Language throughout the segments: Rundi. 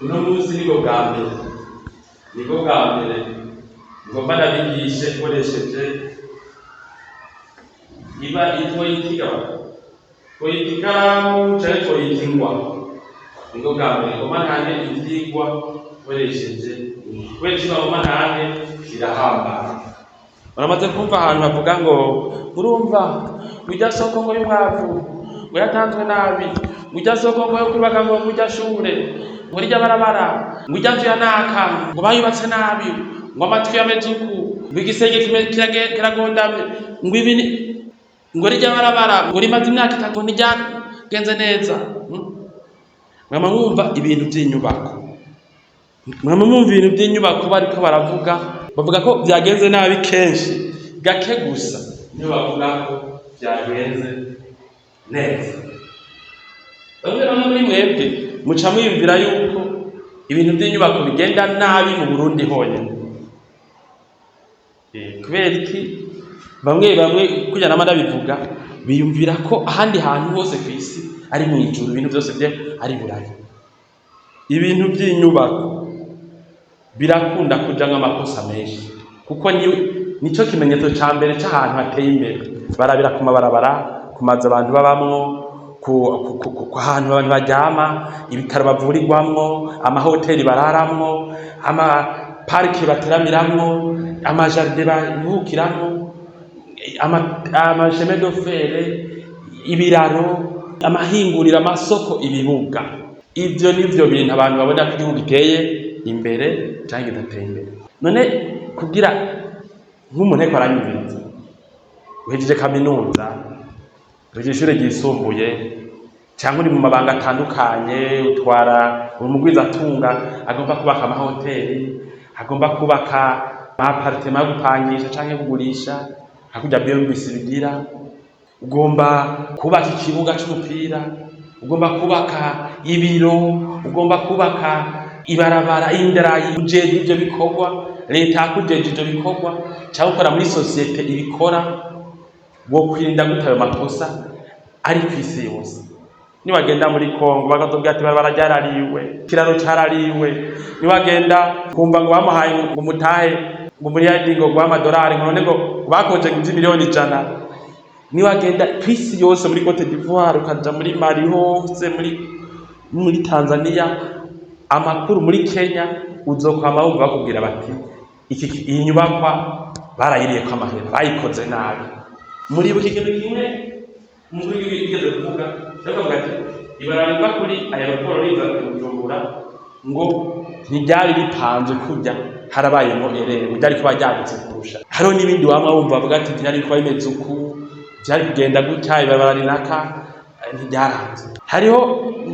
uno munsi niko bwa mbere ngomba ndabigishe nkoresheje iba ikaramu canke twoyita ingwa. Niko bwa mbere ngomba ntange ivyigwa nkoresheje kubera ico ngomba ntange birahambara. Uramaze kumva ahantu bavuga ngo urumva urya soko ngo y'umwavu ngo yatanzwe nabi, urya soko ngo yo kubaka ngo urya shure ngo rirya barabara ngo urya nzu ya naka ngo bayubatse nabi ngo amatwi yameze uku ngo igisenge kiragondamye ngo ibi ngo rirya barabara ngo rimaze imyaka itatu ntiryagenze neza. Mwama mwumva ibintu by'inyubako, mwama mwumva ibintu by'inyubako bariko baravuga bavuga ko byagenze nabi kenshi, gake gusa niyo bavuga ko byagenze neza. Bamwe muri mwebwe muca mwiyumvira yuko ibintu by'inyubako bigenda nabi mu Burundi honyine. Kubera iki? Bamwe kujya nama ndabivuga biyumvira ko ahandi hantu hose ku isi ari mu ijuru ibintu byose bye ari burayi. Ibintu by'inyubako birakunda kuja nk'amakosa menshi kuko nico kimenyetso ca mbere c'ahantu hateye imbere. Barabira ku mabarabara, ku mazu abantu babamwo, ku hantu abantu baryama, ibitaro bavurirwamwo, amahoteli bararamwo, amaparike bateramiramwo, amajaride baruhukiramwo, amasheme de fere, ibiraro, amahinguriro, amasoko, ibibuga. Ivyo nivyo bintu abantu babona ko igihugu giteye imbere canke kidateye imbere. None kugira nk'umuntu ariko aranyumviriza uhejeje kaminuza, uhejeje ishure ryisumbuye cyangwa uri mu mabanga atandukanye, utwara umugwizatunga agomba kubaka amahoteli, agomba kubaka amapartema yo gupangisha canke kugurisha hakurya BMBC bigira, ugomba kubaka ikibuga c'umupira, ugomba kubaka ibiro, ugomba kubaka ibarabara, indarayi, ujeje ivyo bikorwa, leta yakujeje ivyo bikorwa, cyangwa ukora muri sosiyete ibikora, wo kwirinda gutayo makosa ari kwisi yose. Niwagenda muri Kongo bakatubwira ati barabara ryarariwe, kiraro carariwe, niwagenda kumva ngo bamuhaye ngo mutahe ngo muri yadingo gwa amadolari none ngo bakoje ngo miliyoni 100. Niwagenda kwisi yose muri Cote d'Ivoire, ukaja muri Mali hose, muri Tanzania, amakuru muri Kenya, uzokwama wumva bakubwira bati iyi nyubakwa barayiriye ko amahera bayikoze nabi. Muri buki kintu kimwe muri igeze kuvuga cyangwa ati ibararwa kuri aeroport riza kujumbura ngo ntibyari bipanze kujya harabayemo erere byari kuba byagutse kurusha. Hariho n'ibindi wamwe wumva bavuga ati byari kuba bimeze uku, byari kugenda gutya, ibarabara naka ntibyaranze. Hariho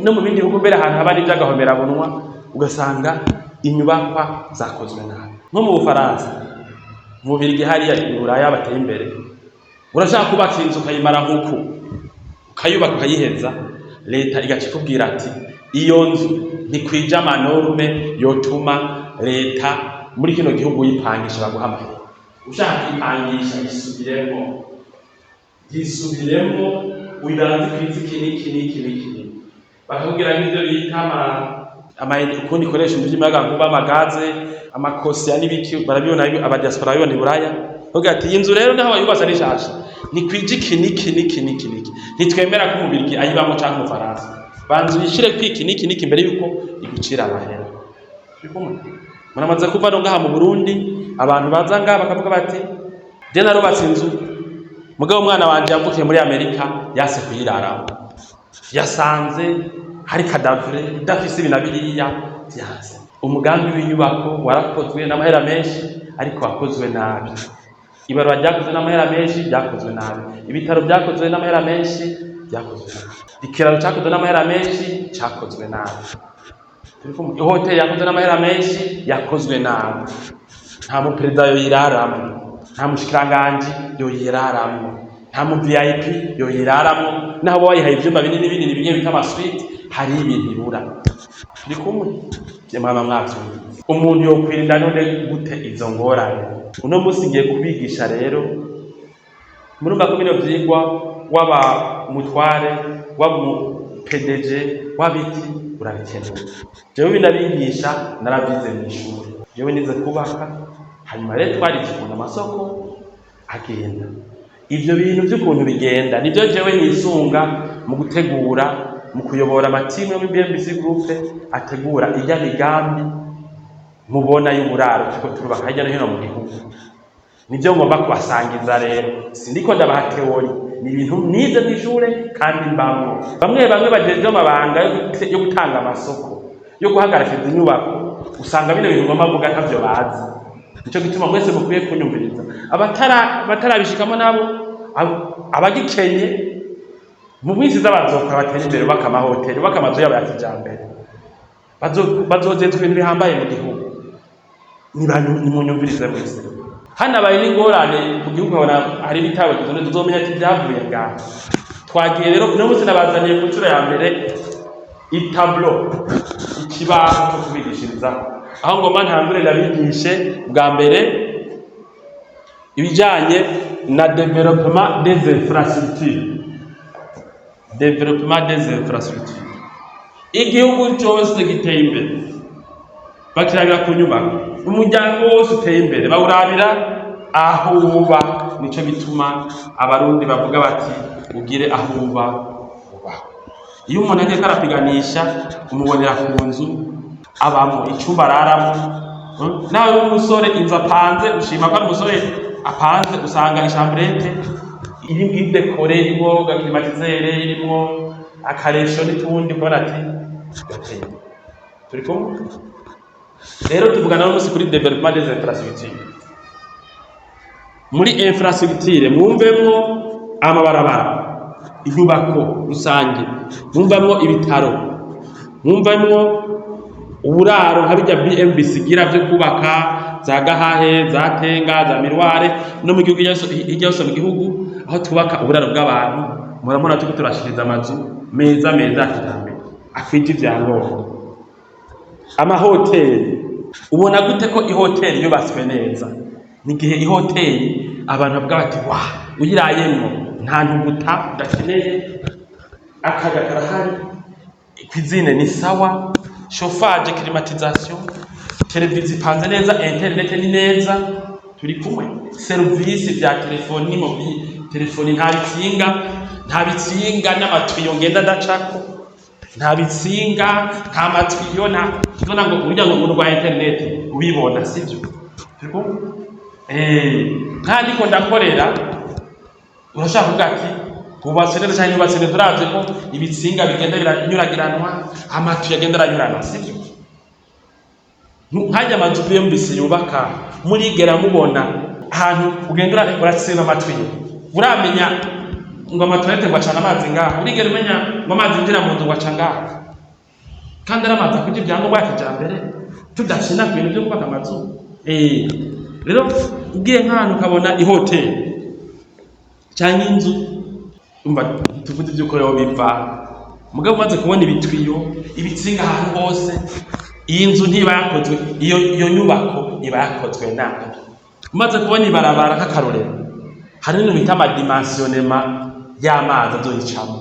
no mu bindi bihugu mbere ahantu habari byagahomera bunwa ugasanga inyubakwa zakozwe nabi. Nko mu Bufaransa, mu Birigi hariya i Buraya bateye imbere, urashaka kubaka inzu ukayimara nk'uku, ukayubaka ukayiheza, leta igaca ikubwira ati iyo nzu ntikwija amanorme yotuma leta muri kino gihugu yipangisha baguha amahera. Ushaka kwipangisha yisubiremo uyiranze kw'iki n'iki bakakubwira nk'ivyo bita ukundi ikoresha ivy'umuyagankuba, amagaze, amakosiya n'ibiki, barabibona abadiaspora babibona i Buraya. Bavuga ati iyi nzu rero naho bayubatse n'ishasha nikwije iki ntitwemera ko umubirigi ayibamo canke umufaransa, banzu yishire kwiki n'iki mbere yuko igucira amahera. Muramaze kuva no ngaha mu Burundi abantu baza ngaha bakavuga bati je narubatse inzu mugabo umwana wanje yavukiye muri Amerika yase kuyiraramo, yasanze hari kadavre idafise ibinabiriya byanze. Umugambi w'inyubako warakozwe n'amahera menshi ariko wakozwe nabi. Ibarwa ryakozwe n'amahera menshi ryakozwe nabi. Ibitaro byakozwe n'amahera menshi byakozwe nabi. Ikiraro cyakozwe n'amahera menshi cyakozwe nabi. Hoteli yakozwe n'amahera menshi yakozwe nabi. Nta mu perezida yoyiraramo, nta mushikiranganje yoyiraramo, nta mu VIP yoyiraramo, naho bayihaye ivyumba binini bimwe bita amasuite, hari ibintu ibura. Ndi kumwe mama mwavyo umuntu yokwirinda none gute izo ngorane. Uno munsi ngiye kubigisha rero murumva ko bino vyigwa waba mutware waba PDG wabiki urabikeneye. Jewe binabigisha naravyize mw'ishuri, jewe nize kubaka, hanyuma rero twarikikunda amasoko agenda. Ivyo bintu vy'ukuntu bigenda nivyo jewe nisunga mu gutegura, mu kuyobora amatimu yo muri BMBC Group ategura irya migambi mubona y'uburaro tuko turubaka hirya no hino mu gihugu. Nivyo ngomba kubasangiza rero, sindiko ndabaha teori, ni ibintu nize mw'ishure kandi mbamwo. Bamwe bajeje amabanga yo gutanga amasoko, yo guhagarika inyubako, usanga bino bintu ngomba mvuga ntavyo bazi. Nico gituma mwese mukwiye kunyumviriza. Abatarabishikamo nabo abagikenye mu minsi z'abazokora batera imbere baka amahoteli, baka amazu yabo ya kijambere, bazozezwa ibintu bihambaye mu gihugu. Nimunyumvirize mwese. Hano abaye n'ingorane mu gihugu hari ibitabo tuzomenya ati byavuye ngaho. Twagiye rero uno munsi nabazaniye ku nshuro ya mbere itablo, ikibaho cyo kubigishirizaho, aho ngomba ntangure ndabigishe bwa mbere ibijanye na développement des infrastructures. Igihugu cyose giteye imbere bakirabira ku nyubako, umuryango wose uteye imbere bawurabira aho uba. Nico bituma abarundi bavuga bati ugire aho uba ubaho. Iyo umuntu agiye karapiganisha umubonera ku nzu abamo, icumba araramo. Nawe w'umusore inzu apanze ushima ko ari umusore apanze, usanga ishambrete irimwo idekore, irimwo gaklimatizere, irimwo akaresho n'itundi, kubona ati gateye. Turi kumwe? Rero tuvugana n'umunsi kuri développement des infrastructures. Muri infrastructure mwumvemwo amabarabara, inyubako rusange, mwumvemwo ibitaro, mwumvemwo uburaro nka bijya BMBC gira byo kubaka za Gahahe, za Tenga, za Mirware no mu gihugu hirya yose mu gihugu, aho tubaka uburaro bw'abantu. Muramubona tuko turashiriza amazu meza kijambere afite ivyangombwa. Amahoteli, ubona gute ko ihoteli yubatswe neza? Nigihe ihoteli abantu bavuga bati wa uyirayemo nta ntuguta udakeneye, akaga karahari, cuisine ni sawa, chauffage, climatisation, televiziyo ipanze neza, internet ni neza. Turi kumwe? Service bya telefoni mobile, telefoni nta bitsinga n'amatwiyo ngenda ndacako, nta bitsinga, nta matwiyo, none ngo urya ngo umuntu rwa internet ubibona, sivyo? Turi kumwe? Kandi ko ndakorera urashaka kuvuga ati kubatse neza cyane, yubatse neza, turazi ko ibitsinga bigenda biranyuragiranwa, amatu yagenda aranyurana, sivyo? Nkajya amazu BMBC yubaka murigera mubona ahantu ugenda urasena amatwiyo, uramenya ngo amatoilette ngo acana amazi ngaho, urigera umenya ngo amazi yinjira mu nzu ngo aca ngaho, kandi aramaza kugira ibyangombwa kijambere, tudashina ku bintu byo kubaka amazu. Rero ugiye nk'ahantu ukabona ihoteli cyangwa inzu, umva tuvuze iby'uko rero biva mugabo umaze kubona ibitwiyo, ibitsinga ahantu hose, iyi nzu ntiba yakozwe, iyo nyubako iba yakozwe nabi. Umaze kubona ibarabara nk'akarorero, hari n'ibintu bita amadimensionnement y'amazi azoyicamo,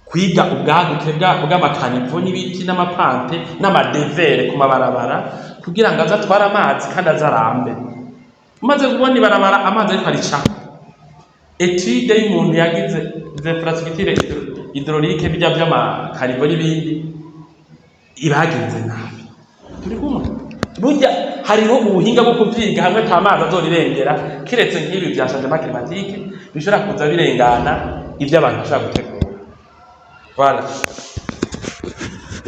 kwiga ubwaguke bw'amakanivo n'ibiti n'amapante n'amadevere ku mabarabara kugira ngo azatwara amazi kandi azarambe. Umaze kubona ibarabara amazi ariko aricamo, etude y'umuntu yagize infrastructure hydraulique bijya by'amakanivo n'ibindi ibagenze nabi. Turi kumwe? Burya hariho ubuhinga bwo kuvyiga hamwe atamazi azorirengera, kiretse nk'ibi bya changement climatique bishobora kuza birengana ivyo abantu bashaka gutegura. Voilà.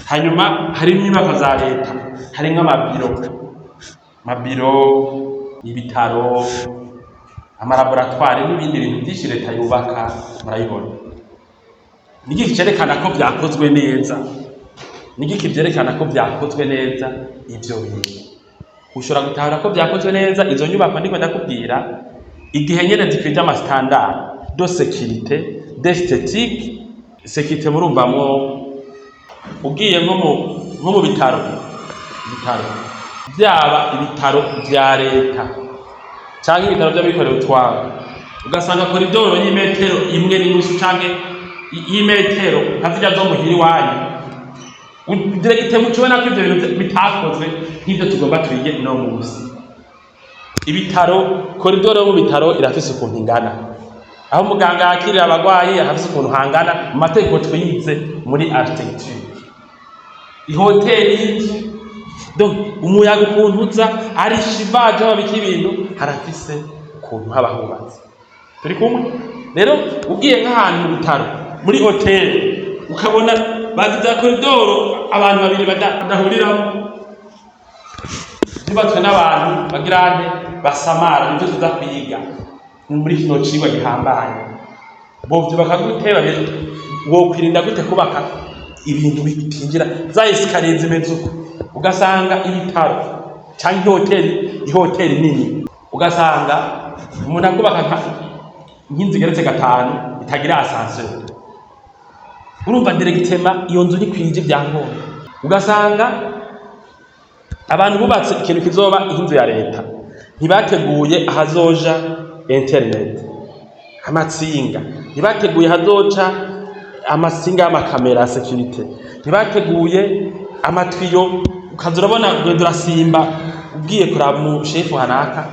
Hanyuma hari inyubako za leta, hari nk'amabiro, ibitaro, amalaboratoire n'ibindi bintu byinshi leta yubaka, murayibona. Niki cyerekana ko byakozwe neza? Niki byerekana ko byakozwe neza ivyo bintu? Ushobora gutahura ko byakozwe neza izo nyubako ndiko ndakubwira igihe nyene zifite ama standard de sécurité, d'esthétique. Sécurité murumvamwo, ugiye nko mu bitaro byaba ibitaro bya leta cyangwa ibitaro by'abikorera utwabo, ugasanga koridoro y'imetero imwe n'inusu canke y'imetero nkazirya zo muhiri wanyu diregite mucibona ko ivyo bintu bitakozwe nk'ivyo tugomba twige no munsi. Ibitaro, koridoro yo mu bitaro irafise ukuntu ingana, aho muganga yakirira abagwayi hafise ukuntu hangana mu mategeko twize muri architecture. Ihoteli y'inzu donc umuyaga ukuntu uza ari shivaje babika ibintu harafise ukuntu haba hubatse. Turi kumwe rero ugiye nk'ahantu mu bitaro muri hoteli ukabona baziza koridoro abantu babiri badahuriramo zubatswe n'abantu bagirane basamara nivyo tuza kwiga muri kino cigwa gihambaye. Bovyo bakaguteba wokwirinda gute kubaka ibintu bitinjira za esikariye zimeze uko, ugasanga ibitaro canke ihoteli nini, ugasanga umuntu akubaka nk'inzu igeretse 5 itagira ascenseur. Urumva diregitema iyo nzu ntikwije ibyangombwa, ugasanga abantu bubatse ikintu kizoba inzu ya leta ntibateguye ahazoja internet amatsinga, ntibateguye hazoca amasinga y'amakamera security, ntibateguye amatwiyo ukazurabona gwendura simba ugiye kuraba mu shefu hanaka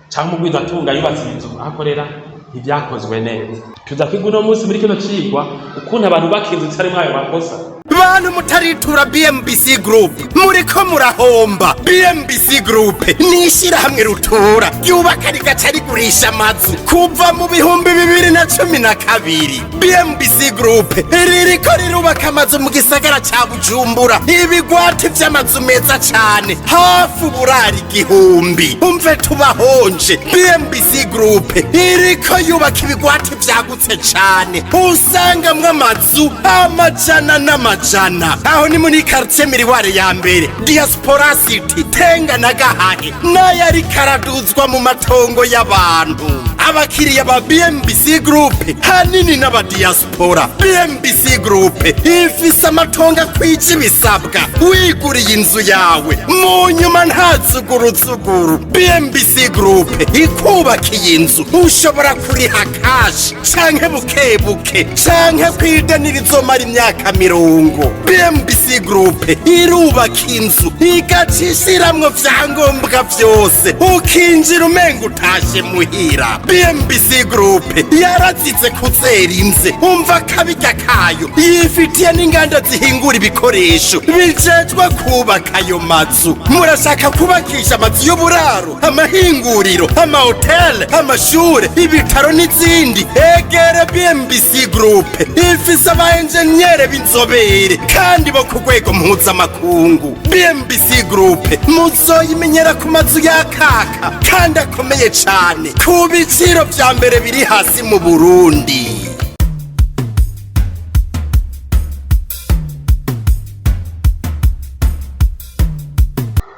cyangwa mugwiza atunga yubatse inzu akorera ivyakozwe neza. Tuza kwiga uno munsi muri kino cigwa ukuntu abantu bakinze tsari mwayo makosa. Bantu mutaritura BMBC Group muriko murahomba. BMBC Group nishira hamwe rutura yubaka rigaca rigurisha amazu kuva mu 2012. BMBC Group ririko rirubaka amazu mu gisagara ca Bujumbura, ibigwati vy'amazu meza cane hafi uburari 1000. Umve tubahonje, BMBC Group iriko yubaka ibigwati vyagutse cane usangamwe amazu amajana n'amajana. Aho ni muri quartier Miriware ya mbere, Diaspora City, Tenga na Gahage, n'ayari karaduzwa mu matongo y'abantu. Abakiriya ba BMBC Group hanini n'aba diaspora. BMBC Group ifise amatongo kwije bisabwa wiguriye inzu yawe mu nyuma ntazuguruzuguru. BMBC Group ikubakiye inzu ushobora kuriha cash canke bukebuke canke kwidanira izomara imyaka 50. BMBC Group irubaka inzu igacishiramwo vyangombwa vyose ukinjira umenga utashe muhira. BMBC Group yarazize kuzera inze, umva kabirya kayo yifitiye n'inganda zihingura ibikoresho bijejwe kubaka ayo mazu. Murashaka kubakisha amazu y'uburaro, amahinguriro, amahoteli, amashure, ibitaro n'izindi? Egere BMBC Group ifise abaenjenyere b'inzobere kandi bo ku rwego mpuzamakungu. BMBC Group muzoyimenyera ku mazu yakaka kandi akomeye cane ku biciro vya mbere biri hasi mu Burundi.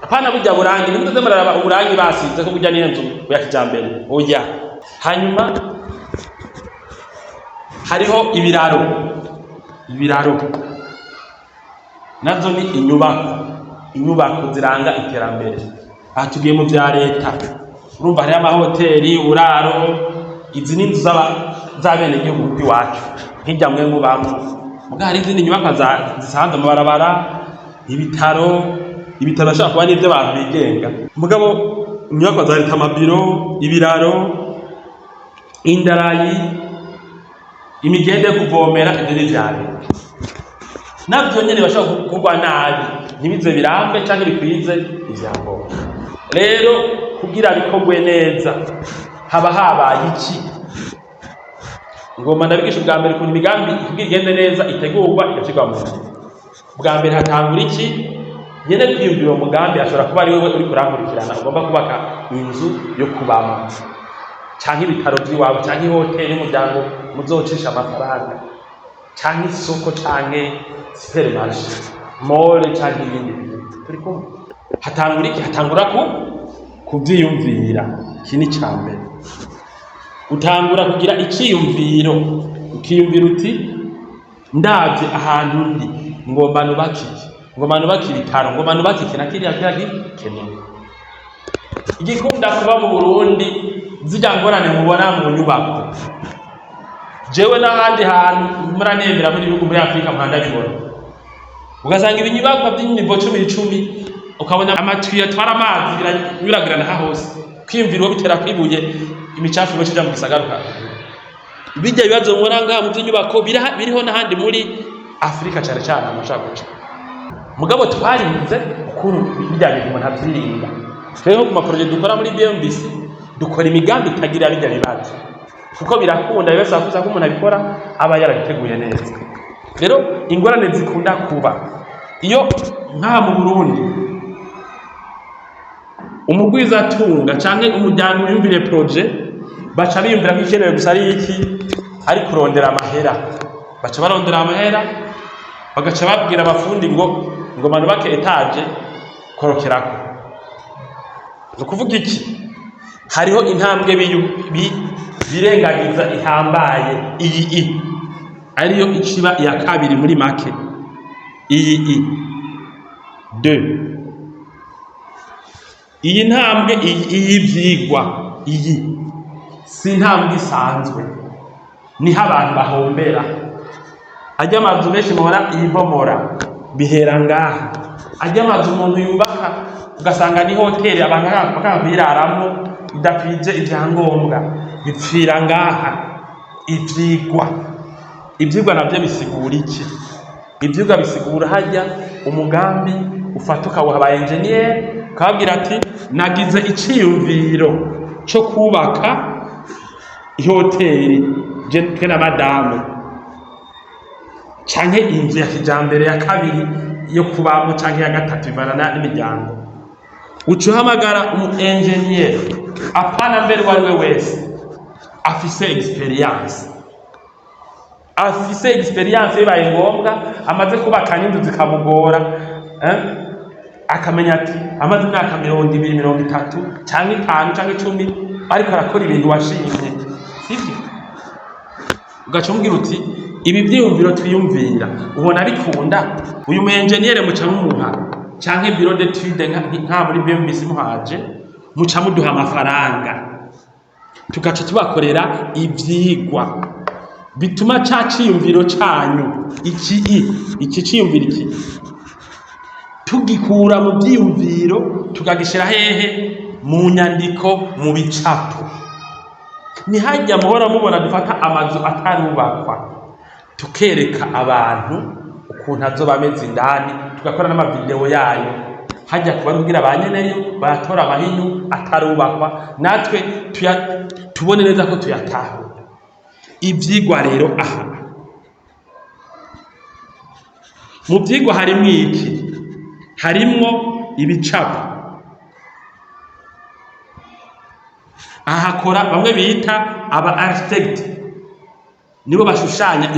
Hapana burya burangi nimuteze muraraba uburangi basize ko burya n'inzu ya kijambere oya. Hanyuma hariho ibiraro nazo ni inyubako ziranga iterambere. Aha tugiye mu vya leta, urumva hariho amahoteli, uburaro, izi ni inzu z'abene igihugu iwacu nk'irya mwe mubamwo. Muga hari izindi nyubako zisanzwe mu barabara, ibitaro bashaka kuba n'ivyo abantu bigenga. Mugabo inyubako za leta, amabiro, ibiraro, indarayi, imigende yo kuvomera, ivyo ni vya leta. Navyo nyene bashaka kugwa nabi ntibize birambe canke bikwize ivyangombwa. Rero kugira bikorwe neza haba habaye iki? Ngomba ndabigisha ubwa mbere kuntu imigambi kugira igende neza itegurwa igashirwa mu ngiro. Ubwa mbere hatangura iki? Nyene kwiyumvira umugambi ashobora kuba ari wewe uri kurankurikirana, ugomba kubaka inzu yo kubamo canke ibitaro by'iwawe canke hoteli y'umuryango muzocisha amafaranga canke isoko canke supermarché, mall canke ibindi bintu. Turi kumwe? Hatangura iki? Hatangura kuvyiyumvira. Iki ni cambere. Utangura kugira ikiyumviro, ukiyumvira uti ndavye ahantu ndi ngomba nubaki ibitaro, ngomba nubaki iki na kiriya gikeneye. Igikunda kuba mu Burundi zirya ngorane mubona mu nyubako jewe n'ahandi hantu muranemera muri bihugu muri Afrika mwandabibona ugasanga ibinyubakwa by'inivo 10 ukabona amatwi atwara amazi biragirana hose kwiyumvira bitera kwibuye imicafu yo kija mu gisagaruka bijya bibazo mubona ngaha mu by'inyubako biriho n'ahandi muri Afrika cyane cyane amashaka mugabo twarinze ukuru bijya bintu ntavyirinda twebwe ku maproje dukora muri BMBC dukora imigambi itagira bijya bibazo kuko birakunda bese avuza ko umuntu abikora aba yarabiteguye neza rero ingorane zikunda kuba iyo nka mu Burundi umugwiza atunga canke umuryango yumvire projet baca biyumvira ko ikenewe gusa ari iki ari kurondera amahera baca barondera amahera bagaca babwira abafundi ngo manu bake etage korokerako no kuvuga iki hariho intambwe birengagiza ihambaye iyi ariyo iciba ya kabiri muri make iyi 2 iyi ntambwe iyi vyigwa iyi si ntambwe isanzwe ni abantu bahombera ajya amazu benshi muhora ibomora bihera ngaha ajya amazu umuntu yubaka ugasanga ni hoteli abantu bakabiraramwo idakwije ivyangombwa bipfira ngaha ivyigwa navyo bisigura iki ivyigwa bisigura hajya umugambi ufatuka wa ba engineer kabwira ati nagize iciyumviro cyo kubaka ihoteli je na madame canke inzu ya kijambere ya kabiri yo kubamo canke ya gatatu ivarana n'imiryango ucuhamagara umu engineer apana mbere wariwe wese afise experience bibaye ngombwa amaze kubaka n'inzu zikamugora akamenya ati amaze imyaka 20 30 canke 5 canke 10 ariko arakora ibintu washimye sivyo ugacumgira uti ibi byiyumviro twiyumvira ubona bikunda uyu mu engineer muca mumuha canke bureau d'étude nka muri BMBC muhaje muca muduha amafaranga tugaca tubakorera ivyigwa bituma caciyumviro canyu iki ciyumviro iki tugikura mu byiyumviro tukagishira hehe mu nyandiko mu bicapo ni hajya muhora mubona dufata amazu atarubakwa tukereka abantu ukuntu azoba ameze indani tugakora n'amavideo yayo hajya kuba kugira abanyeneyo batora amahinyu atarubakwa natwe tubone neza ko tuyataho ivyigwa rero aha mu vyigwa harimwo iki harimwo ibicapo ahakora bamwe bita aba architect nibo bashushanya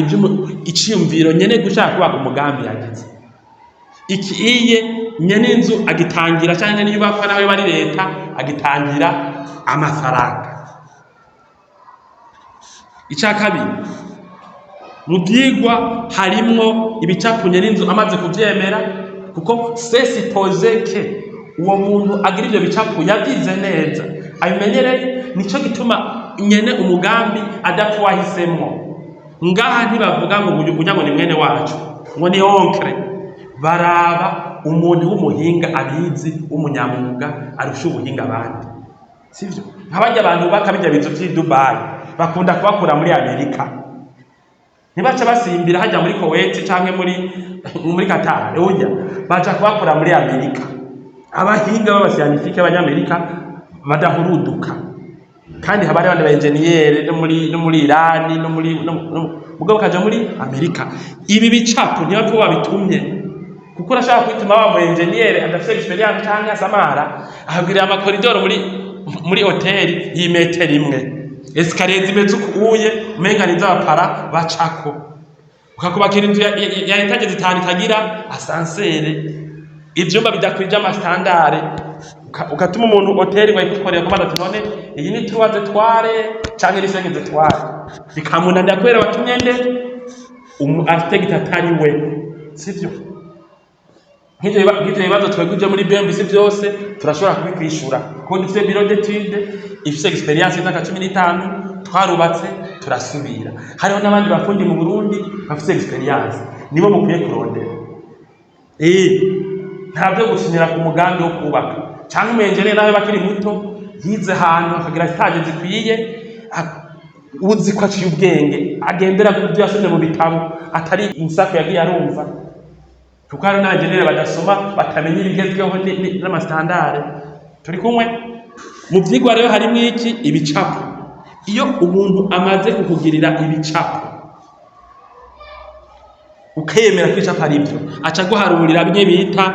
iciyumviro nyene gushaka kubaka umugambi yagize iki iye nyene inzu agitangira cyane n'iyubakwa nawe bari leta agitangira amafaranga icakabiri mu byigwa harimwo ibicapo nyene inzu amaze kuvyemera kuko c'est supposé que uwo muntu agira ivyo bicapo yavyize neza abimenyereye nico gituma nyene umugambi adapfa wahisemwo ngaha ntibavuga ngo unyabo ni mwene wacu ngo ni onkre baraba umuntu w'umuhinga abizi w'umunyamwuga arusha ubuhinga abandi sivyo nk'abajya abantu bakabijya bizo by'i Dubai bakunda kubakura muri Amerika ntibaca basimbira hajya muri Kuwait canke muri Qatar oya baca kubakura muri Amerika abahinga b'abasiyanifike abanyamerika badahuruduka kandi habari abandi ba engineer no muri Iran no muri mugabo kaja muri Amerika ibi bicapo ntibapfa babitumye kuko urashaka kwituma wa mu engineer adafite experience cyangwa samara ahagirira amakoridoro muri hotel y'imetero imwe escalier zimeze ukuye umenga ni z'abapara bacako ukakubakira inzu ya etage zitanu itagira ascenseur ivyumba bidakwije amastandare ukatuma umuntu hotel wayikukorera ko badato none iyi ni tuwaze tware canke ni senge tware bikamunanira kwera batumye nde architect atari we sivyo nk'ivyo bibazo tweguje muri BMBC byose turashobora kubikwishura kuko dufite bureau d'étude ifite experience y'imyaka 15 twarubatse turasubira. Hariho n'abandi bafundi mu Burundi bafite experience, nibo mukwiye kurondera. Ntabyo gusinyira ku mugambi wo kubaka cyangwa umenjere nawe bakiri muto yize hantu akagira stage zikwiye, uzi ko aciye ubwenge agendera ku byo yasomye mu bitabo atari insako yagiye arumva, kuko hari n'abagenere badasoma batamenya ibigezweho n'amastandare. Turi kumwe mu vyigwa rero harimo iki ibicapo. Iyo umuntu amaze kukugirira ibicapo ukemera ko icapa ari byo, aca guharurira bimwe bita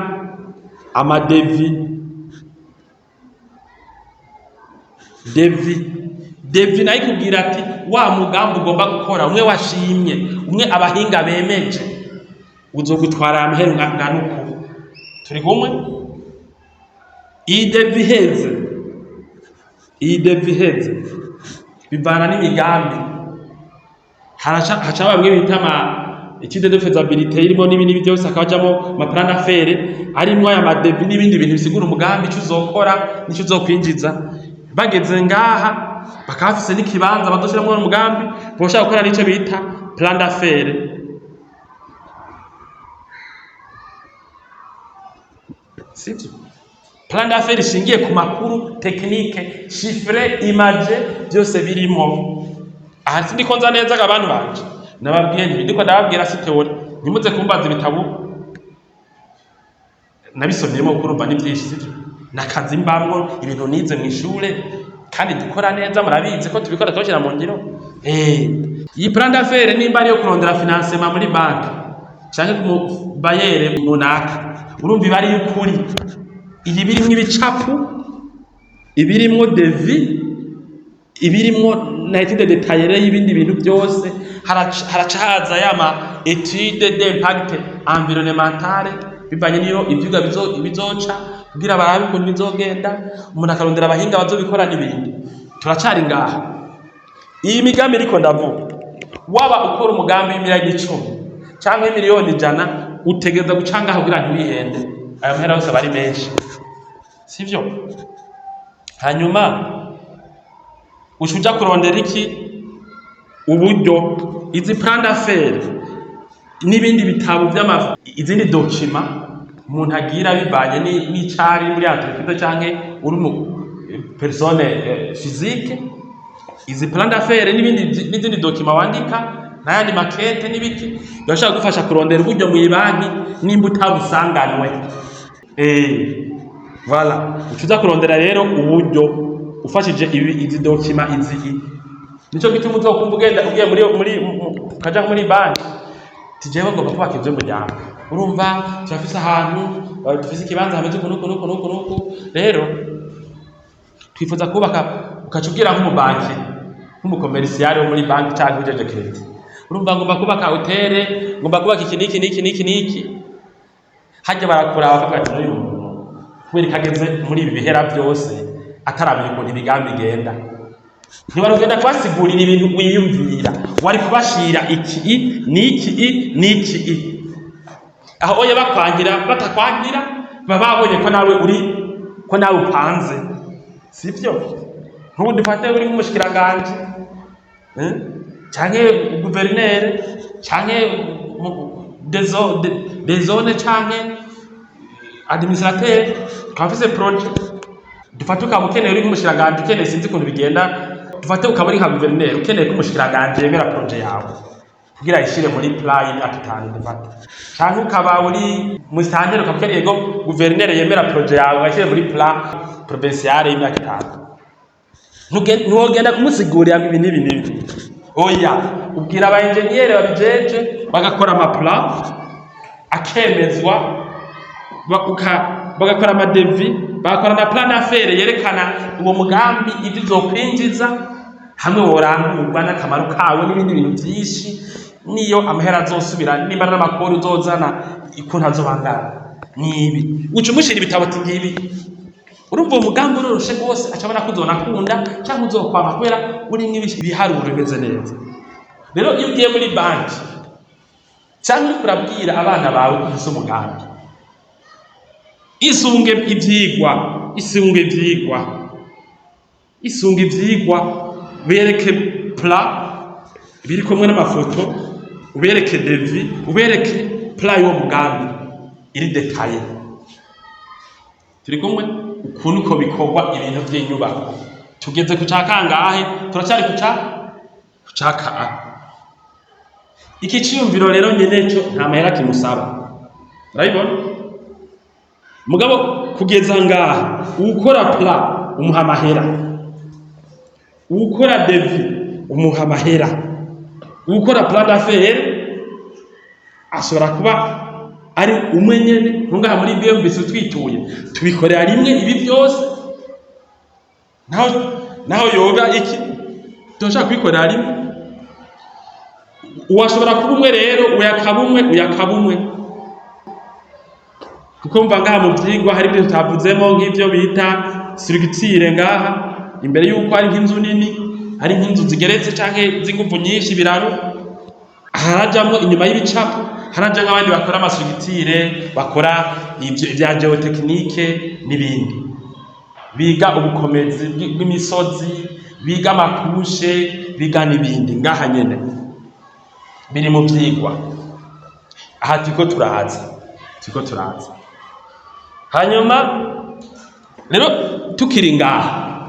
amadevi. Devi nayo ikubwira ati wa mugambi ugomba gukora umwe washimye, umwe abahinga bemeje, uzogutwara amahera ungana uku. Turi kumwe? Iyi devi iheze bivana n'imigambi. Haca bamwe bita étude de faisabilité irimo n'ibindi byose, akabajamo ma plan d'affaires arimo aya madevi n'ibindi bintu bisigura umugambi icyo uzokora n'icyo uzokwinjiza. Bageze ngaha bakafise n'ikibanza badoshiramo umugambi boshaka gukora n'icyo bita plan d'affaires. Sivyo? Plan d'affaires ishingiye ku makuru technique, chiffre, image byose birimo. Aha sindiko nza neza abantu banje nababwiye ndiko ndababwira si theory, nimuze kumbaza ibitabo nabisomyemo kurumva ni byinshi. Sivyo? Nakazi mbamwo ibintu nize mu ishure kandi dukora neza, murabizi ko tubikora tubashira mu ngiro. Iyi plan d'affaires nimba ari yo kurondera financement muri banki canke ku bayere munaka, urumva ibari y'ukuri. Iyi birimwo ibicapu, ibirimwo devi, ibirimwo na étude détaillée y'ibindi bintu byose. Haracaza yama étude d'impact environnemental bivanye niyo ivyuga bizoca kugira barabe ukuntu bizogenda, umuntu akarondera abahinga bazobikora n'ibindi. Turacari ngaha. Iyi migambi iriko ndavuga, waba ukora umugambi w'imiliyoni 10 cyangwa miliyoni 100 utegeza gucanga aho kugira ntibihende. Ayo mahera yose bari menshi, sivyo? Hanyuma ushuja kurondera iki uburyo. Izi plan d'affaires n'ibindi bitabo izindi document umuntu agira bivanye n'icari muri entreprise canke uri mu persone physique. Izi plan d'affaires n'izindi document wandika n'ayandi maquette n'ibiki bashaka gufasha kurondera uburyo mu banki nimba utabusanganwe. Voilà, ucuza kurondera rero uburyo ufashije izi document izi. Nico gituma uzokumva ugenda ugiye muri kaja muri banki tijewe ngo bakubaka ibyo muryango. Urumva turafise ahantu dufise ikibanza hameze kunuko. Rero twifuza kubaka, ukacugira nk'umubanki nk'umukomercial wo muri banki cyangwa ujeje credit. Urumva ngomba kubaka hotel, ngomba kubaka iki. Hajya barakura bakavuga ati n'uyu muntu kubera kageze muri ibi bihera byose ataramenye ukuntu imigambi igenda. Ntibarugenda kwasigurira ibintu wiyumvira, wari kubashira iki. Aho oya bakwangira batakwangira bababonye ko nawe upanze. Sivyo? Ntubu dufate uri nk'umushikiranganje canke gouverneur canke des zones canke administrateur kafise projet. Dufate ukamukeneye uri nk'umushikiranganje ukeneye sinzi ukuntu bigenda, dufate ukaba uri nka gouverneur ukeneye ko umushikiranganje yemera projet yawe kugira ishire muri plan y'imyaka 5. Dufate canke ukaba uri mu standard ukamukeneye ko gouverneur yemera projet yawe ashire muri plan provincial y'imyaka 5. Ntugenda kumusigurira ibintu n'ibi. Oya, ubwira aba engineer babijeje bagakora ama plan akemezwa, bagakora ama devi, bagakora na plan d'affaires yerekana uwo mugambi ibyo uzokwinjiza hamwe worangurwa n'akamaro kawe n'ibindi bintu byinshi, niyo amahera azosubira nimba n'amakuru uzozana ikuntu azobangana nibi. Ucumushira ibitabo tingibi. Urumva umugambi uroroshe rwose acabona kuzona kunda cyangwa uzokwama kubera uri ibiharuro bimeze neza. Rero iyo ugiye muri banki cyangwa kurabwira abana bawe kuvuza umugambi, isunge ivyigwa bereke plan biri kumwe n'amafoto, ubereke devi, ubereke plan yo mugambi iri detaye. Turi kumwe ukuntu ko bikorwa ibintu by'inyubako. Tugeze ku cakangahe, turacyari ku caka. Iki ciyumviro rero nyeneco nta mahera kimusaba. Urabibona? Mugabo kugeza ngaha ukora plan umuha mahera. Ukora devi umuha mahera. Ukora plan d'affaires ashobora kuba ari umwe nyene ntungaha muri BMBC twituye tubikorera rimwe ibi byose naho yoga iki toshaka kwikorera rimwe. Uwashobora kuba umwe rero uyakabumwe kuko mva ngaha mu byigwa hari ibyo tutavuzemo nk'ibyo bita structure ngaha imbere yuko ari nk'inzu nini, hari nk'inzu zigeretse canke z'inguvu nyinshi biraro, harajamwo inyuma y'ibicapo haraja nk'abandi bakora amastructure, bakora ibyo bya geotechnique n'ibindi, biga ubukomezi bw'imisozi, biga amakushe, biga n'ibindi ngaha nyene biri mu byigwa. Aha turiko turaza hanyuma rero tukiri ngaha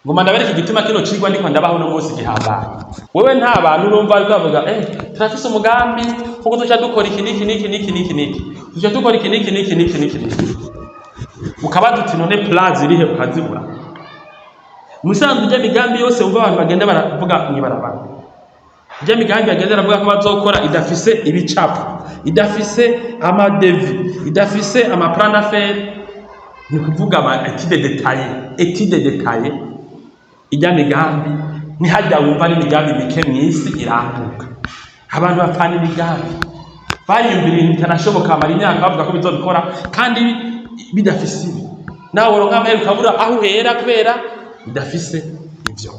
ngoma ndabereka igituma kino cigwa ndiko ndabaho no munsi gihambaye. Wewe nta bantu urumva ariko bavuga turafise umugambi kuko tuca dukora iki niki tuca dukora iki niki ukaba duti none plan zirihe ukazibura. Musanzwe ijya migambi yose umva abantu bagenda baravuga mwibarabara, ijya migambi bagenda baravuga ko bazokora idafise ibicapo, idafise amadevi, idafise amaplan d'affaires, ni kuvuga ama étude détaillée. Ijya migambi ni hajya wumva ari migambi mike mwisi irambuka. Abantu bapana imigambi bariyumvira ibintu bitarashoboka amara imyaka bavuga ko bizobikora kandi bidafise ibi, nawe uronka amahera ukabura aho uhera kubera bidafise ivyo.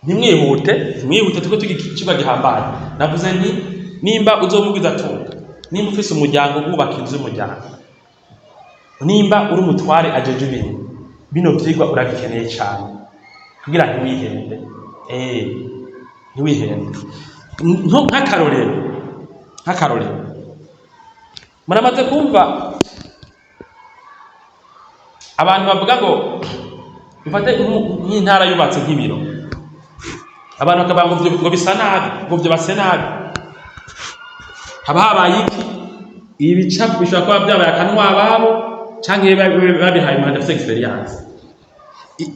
Nimwihute tuko tugikiba gihambaye. Navuze nti nimba uzomugwiza tunga, nimba ufise umuryango ubaka inzu y'umuryango, nimba uri umutware ajeje ibintu bino vyigwa urabikeneye cyane kugira ntiwihende. Ntiwihende. Nk'akarorero muramaze kumva abantu bavuga ngo bifate nk'intara yubatse nk'ibiro, abantu bakavuga ngo bisa nabi, ngo byo base nabi. Haba habaye iki? Ibicapo bishobora kuba byabaye akanwa ababo canke babihaye mu ndafise experience.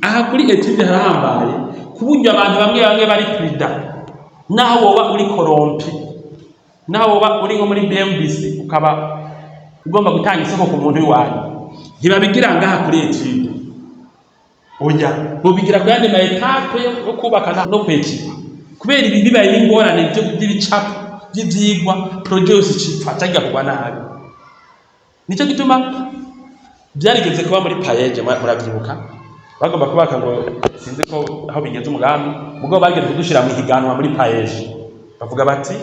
Aha kuri etude harahambaye kuburyo abantu bamwe bari prida, naho woba uri korompi, naho woba uri nko muri BMBC ukaba ugomba gutanga isoko ku muntu w'iwanyu, ntibabigira ngaha kuri etude. Oya, bobigira ku yandi ma etape yo kubaka no kwekipa, kubera ibi bibaye n'ingorane by'ibicapo by'ivyigwa produce cipfa cyangwa kugwa nabi. Nico gituma byarigeze kuba muri payeje muravyibuka, bagomba kubaka ngo sinzi ko aho bigeze umugambi mugo bageze kudushira mu higanwa muri payeje, bavuga bati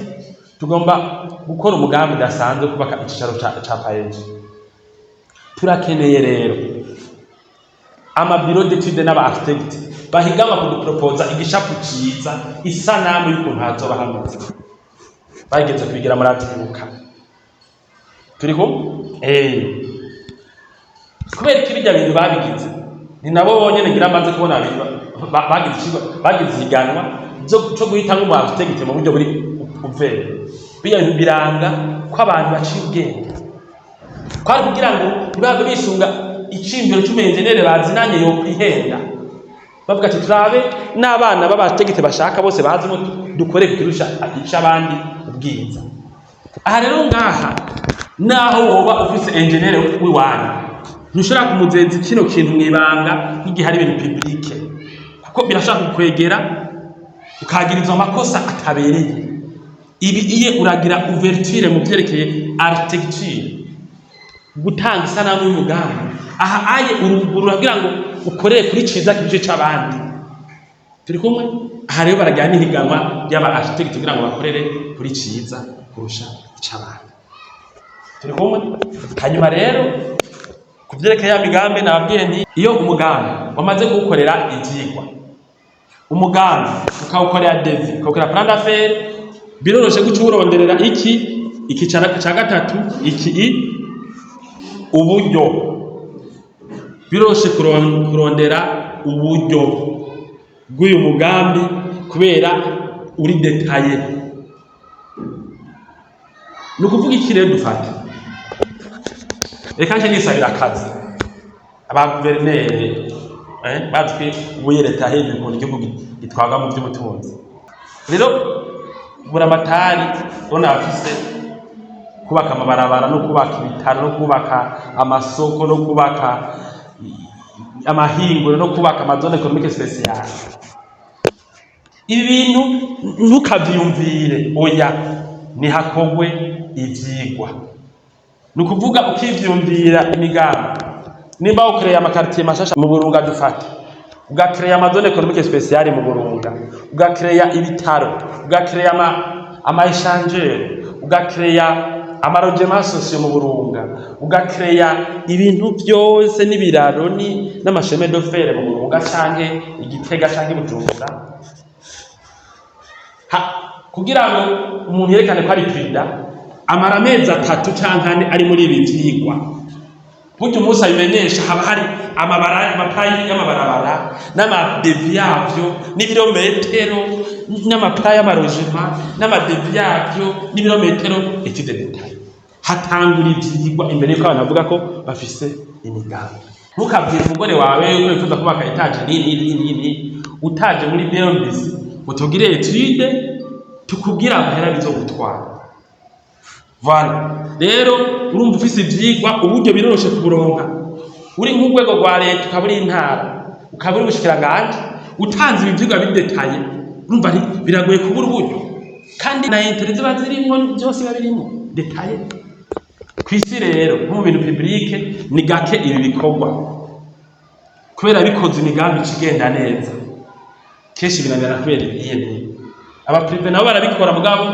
tugomba gukora umugambi dasanzwe kubaka icicaro ca payeje. Turakeneye rero ama bureau d'étude n'aba architect bahigama kuduproposa igishapu ciza, isanamu y'ukuntu hazoba hameze. Bageze kubigira muravyibuka. Turiko kubera ikibijya bintu babigize ni nabo bonyene ngira amaze kubona bagize ihiganwa cyo guhita ngo mu architect mu buryo buri uvere biya bintu biranga ko abantu baciye ubwenge, kwari kugira ngo ntibabe bisunga icimbiro cy'umenjenere bazinanye yo kwihenda, bavuga ati turabe n'abana b'abategete bashaka bose bazimo dukore kirusha ica abandi ubwiza. Aha rero ngaha naho woba ufise engineer w'iwanyu ntushobora kumuzenza kino kintu mwibanga nk'igihe hari ibintu publique, kuko birashaka kukwegera ukagiriza amakosa atabereye. Ibi iye uragira ouverture mu byerekeye architecture, gutanga isanamu y'umugambi. Aha aye uragira ngo ukorere kuri ciza kije c'abandi. Turi kumwe? Aha rero barajyana ihiganwa y'aba architect kugira ngo bakorere kuri ciza kurusha c'abandi. Turi kumwe? Hanyuma rero kuvyerekeye ya migambi nabwiye nti iyo umugambi wamaze kuwukorera ivyigwa, umugambi ukawukorera devi, ukawukorera plan d'affaires, biroroshe guca uwuronderera iki ca gatatu uburyo. Biroroshe kurondera uburyo bw'uyu mugambi kubera uri detaye. Ni ukuvuga iki rero dufata? Reka nje nisabira akazi abaguverineri bazwi ubuye leta hejuru mu gihugu gitwaga mu by'ubutunzi. Rero buramatari ubona afise kubaka amabarabara no kubaka ibitaro no kubaka amasoko no kubaka amahinguriro no kubaka amazone economique spéciale. Ibi bintu ntukavyumvire, oya, ni hakogwe ivyigwa. Ni ukuvuga ukivyumvira imigambi. Nimba ukreye amakartier mashasha mu Burunga dufata, ugakreye amazone economique spéciale mu Burunga, ugakreye ibitaro, ugakreye ama échangeur, ugakreye amarogement social mu Burunga, ugakreye ibintu byose n'ibiraro n'amasheme de fer mu Burunga canke Igitega canke Bujumbura, kugira ngo umuntu yerekane ko ari prida, amara amezi 3 canke 4 ari muri ibi vyigwa. Buryo umunsi abimenyesha haba hari amapayi y'amabarabara n'amadevi yavyo n'ibirometero, n'amapayi y'amarojema n'amadevi yavyo n'ibirometero etude detail. Hatangura ivyigwa imbere yuko abantu bavuga ko bafise imigambi. Ntukabwire umugore wawe yuko wifuza kubaka etaje nini utaje muri BMBC utugire etude tukubwira amahera bizogutwara. Voilà. Rero urumva ufise ivyigwa uburyo biroroshe kuburonka. Uri nk'urwego rwa leta ukaburi intara, ukaburi ubushikiranganje, utanze ivyigwa bidetaye, urumva biragoye kubura uburyo. Kandi na internet bazirimwo byose babirimo detaye. Kwisi rero mu bintu public ni gake ibi bikorwa. Kubera bikoze imigambi ikigenda neza. Keshi binanira kubera iyihe. Aba privé nabo barabikora mugabo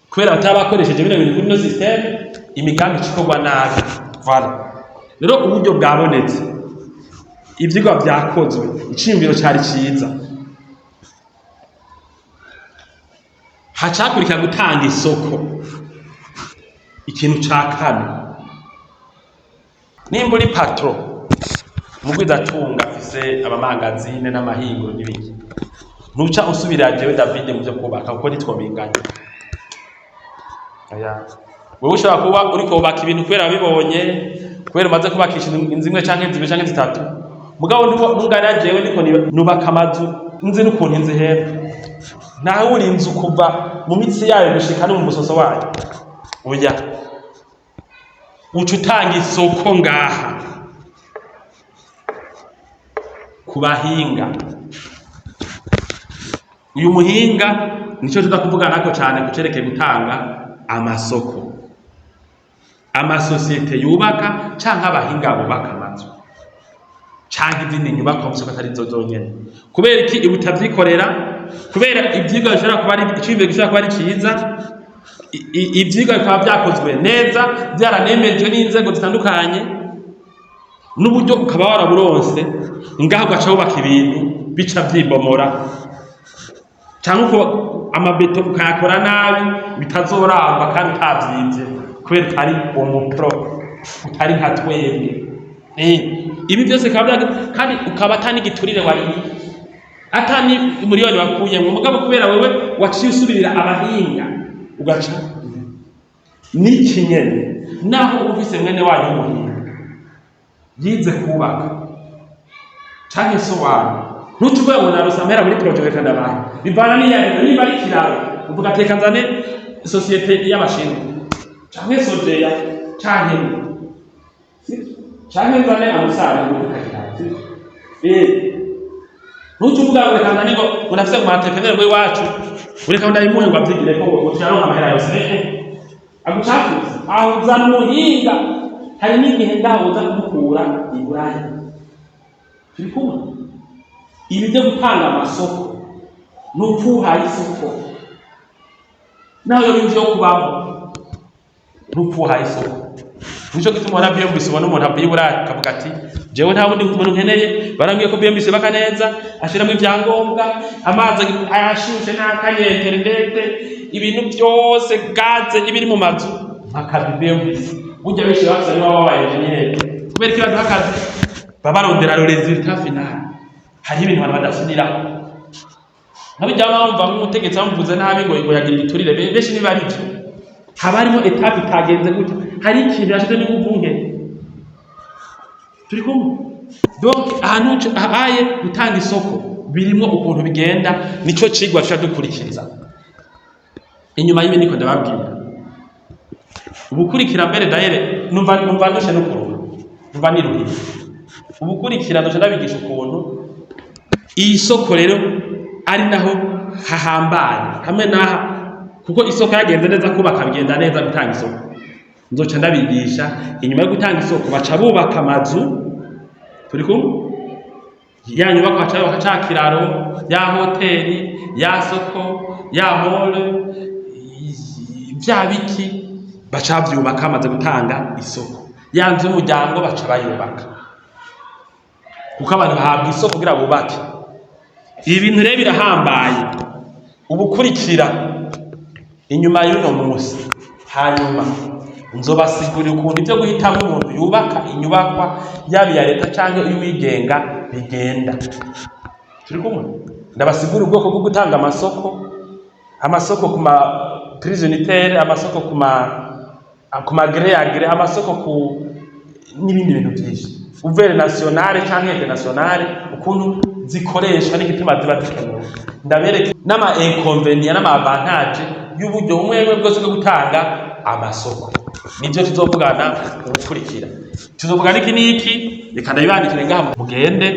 kubera batabakoresheje bino bintu kuri no system, imigambi ikorwa nabi. Voilà. Rero uburyo bwabonetse, ivyigwa vyakozwe, iciyumviro cari ciza, hacakurikira gutanga isoko. Ikintu ca kane, nimba uri patron mugwizatunga afise abamangazine n'amahinguro n'ibiki, ntuca usubira jewe David mu byo kubaka kuko nitwobinganya. Wewe ushobora kuba uriko ubaka ibintu kubera bibonye, kubera umaze kubakisha inzu imwe canke zibiri canke zitatu, mugabo ntungana jewe ndiko nubaka amazu nzi n'ukuntu inzu hepfo, nawe uri inzu kuva mu mitsi yayo gushika no mu musoso wayo. Oya, uca utanga isoko ngaha ku bahinga. Uyu muhinga nico tudakuvugana nako cyane kucerekeye gutanga amasoko, amasosiyete yubaka canke abahinga bubaka amazu canke izindi nyubako mu soko atari zo zonyene. Kubera iki ibutavyikorera? Kubera ivyigwa bishobora kuba ari icimbe gishobora kuba ari ciza, ivyigwa bikaba vyakozwe neza, byaranemejwe n'inzego zitandukanye, n'uburyo ukaba waraburonse, ngaho ugaca wubaka ibintu bica vyibomora canke amabeto ukayakora nabi bitazoramba kandi utavyivye kubera utari umupro, utari nka twebwe. Ibi byose kandi ukaba atani giturire wari atani miliyoni wakuyemo, mugabo kubera wewe waciye usubirira abahinga ugaca n'ikinyene, naho ufise mwene wanyu w'umuhinga yize kubaka canke so wanyu, ntutuvuye ngo narusamera muri project ndabaye bivana n'iyanyu niba ari kiraro uvuga teka nzane societe y'abashinwa canke sojeya canke nzane amusare muri kakiraro. Ntutuvuga ngo reka nzane ngo unafise mu entrepreneur we wacu ureka ndayimuhe ngo avyigire ko utyaronka amahera yose agucafuza aho uzana umuhinga. Hari n'igihe ndahoza kumukura iburaya. Turi kumwe? Ibi byo gutanga amasoko n'upfuhaye isoko, naho yo bivyo kubamo n'upfuhaye isoko nico gituma na BMBC ubona umuntu avuye Buraya akavuga ati jewe nta wundi muntu nkeneye, barambwiye ko BMBC bakaneza ashiramo ivyangombwa, amazi ayashushe n'akanye interinete, ibintu byose gaze ibiri mu mazu akazi BMBC. Burya benshi bafise nibo baba engineer kubera ko akazi babarondera le resultat final. Hari ibintu abantu badasubira nabijyama bumva nk'umutegetsi bamuvuze nabi ngo yagira igiturire, benshi niba ari byo haba harimo etape itagenze gutya, hari ikintu yashize n'ubuvunge turi kumwe. Donc ahantu ahaye gutanga isoko birimo ukuntu bigenda, nico cigwa cyo dukurikiza. Inyuma y'ibi niko ndababwira ubukurikira mbere daire numva ndushe no kurura, numva niruhiye ubukurikira ndushe ndabigisha ukuntu iyi soko rero ari naho hahambaye hamwe naha, kuko isoko yagenze neza kubaka bigenda neza gutanga isoko. Nzoca ndabigisha inyuma yo gutanga isoko baca bubaka amazu, turi kumwe, ya nyubako baca ca kiraro, ya hoteli, ya soko, ya mall, vya biki baca byubaka amaze gutanga isoko. Ya nzu y'umuryango baca bayubaka, kuko abantu bahabwa isoko kugira bubake. Ibi bintu rero birahambaye ubukurikira inyuma y'uno munsi. Hanyuma nzobasigurira ukuntu ibyo guhitamo umuntu yubaka inyubakwa yaba iya leta cyangwa y'uwigenga bigenda. Turi kumwe, ndabasigurira ubwoko bwo gutanga amasoko ku ma prise unitaire, amasoko ku ma gré à gré, amasoko ku n'ibindi bintu byinshi, ouvert nationale cyangwa internationale, ukuntu zikoresha n'igituma ziba zikenewe. Ndabereka n'ama inconvénients n'ama avantage y'uburyo umwe bwose bwo gutanga amasoko. Nibyo tuzovugana ubukurikira. Tuzovugana iki niki, reka ndabibandikire ngaha mugende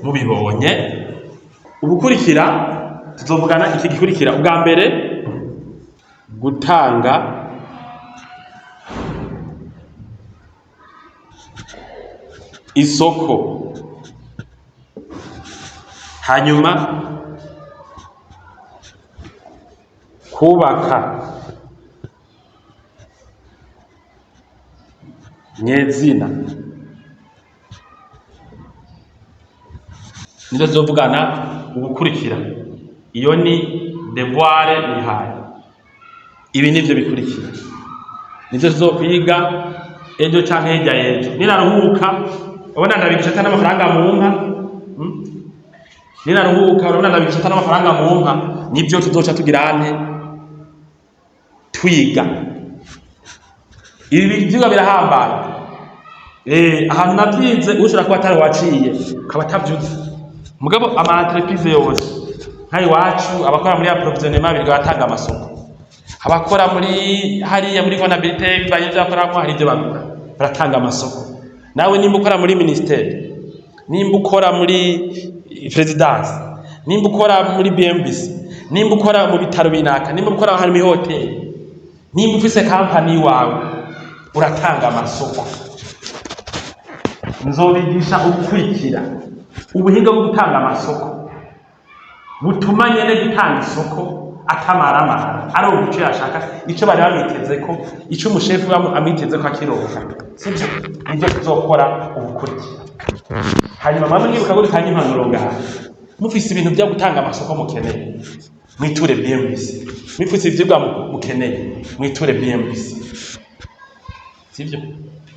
mubibonye. Ubukurikira tuzovugana iki gikurikira. Ubwa mbere gutanga isoko, hanyuma kubaka nyezina. Nizo zovugana ubukurikira. Iyo ni devoir nihaye. Ibi nivyo bikurikira, nizo zokwiga ejo canke hirya y'ejo. Ninaruhuka ubona ndabigisha cyane amafaranga mu nka, ninaruhuka urabona ndabigisha cyane amafaranga mu nka. Nibyo tuzoca tugira ante twiga. Ibi byigwa birahambaye. Ahantu navyize ushobora kuba atari waciye ukaba atavyuze, mugabo ama entreprise yose nkayi wacu abakora muri approvisionnement biga batanga amasoko, abakora muri hariya muri comptabilité bivanye byakoramo hari ibyo baratanga amasoko. Nawe nimba ukora muri ministère, nimba ukora muri presidence, nimba ukora muri BMBC, nimba ukora mu bitaro binaka, nimba ukora hari mu hotel, nimba ufise company wawe uratanga amasoko. Nzobigisha ubukurikira ubuhinga bwo gutanga amasoko butuma nyene gutanga isoko atamaramara ari ubuce yashaka ico bari bamiteze ko ico umushefu amiteze ko akironka. Sibyo nibyo tuzokora ubukurikira. Hanyuma mama nibuka guri kanye impanuro ngaha, mufise ibintu byo gutanga amasoko mukeneye mwiture BMBC, mufise ivyigwa mukeneye mwiture BMBC. Sibyo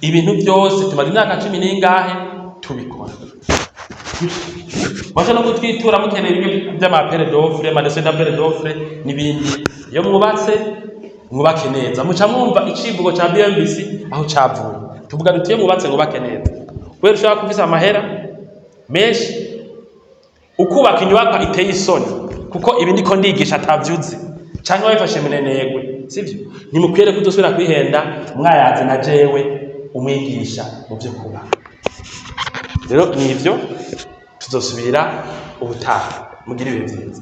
ibintu byose tumaze imyaka 10 n'ingahe tubikora. Washa no gutwitura mukeneye ibyo by'amapere d'offre, madese d'apere d'offre n'ibindi. Iyo mwubatse mwubake neza, muca mwumva icivugo ca BMBC aho cavuye. Tuvuga dutiye mwubatse mwubake neza. Wewe ushaka kufisa amahera menshi ukubaka inyubako iteye isoni, kuko ibi ndiko ndigisha atavyuzi cyangwa wifashe munenegwe. Sivyo nimukwere kudusubira kwihenda mwayaze na jewe umwigisha mu byo kubaka. Rero nivyo tuzosubira ubutaha. Mugire ibihe byiza.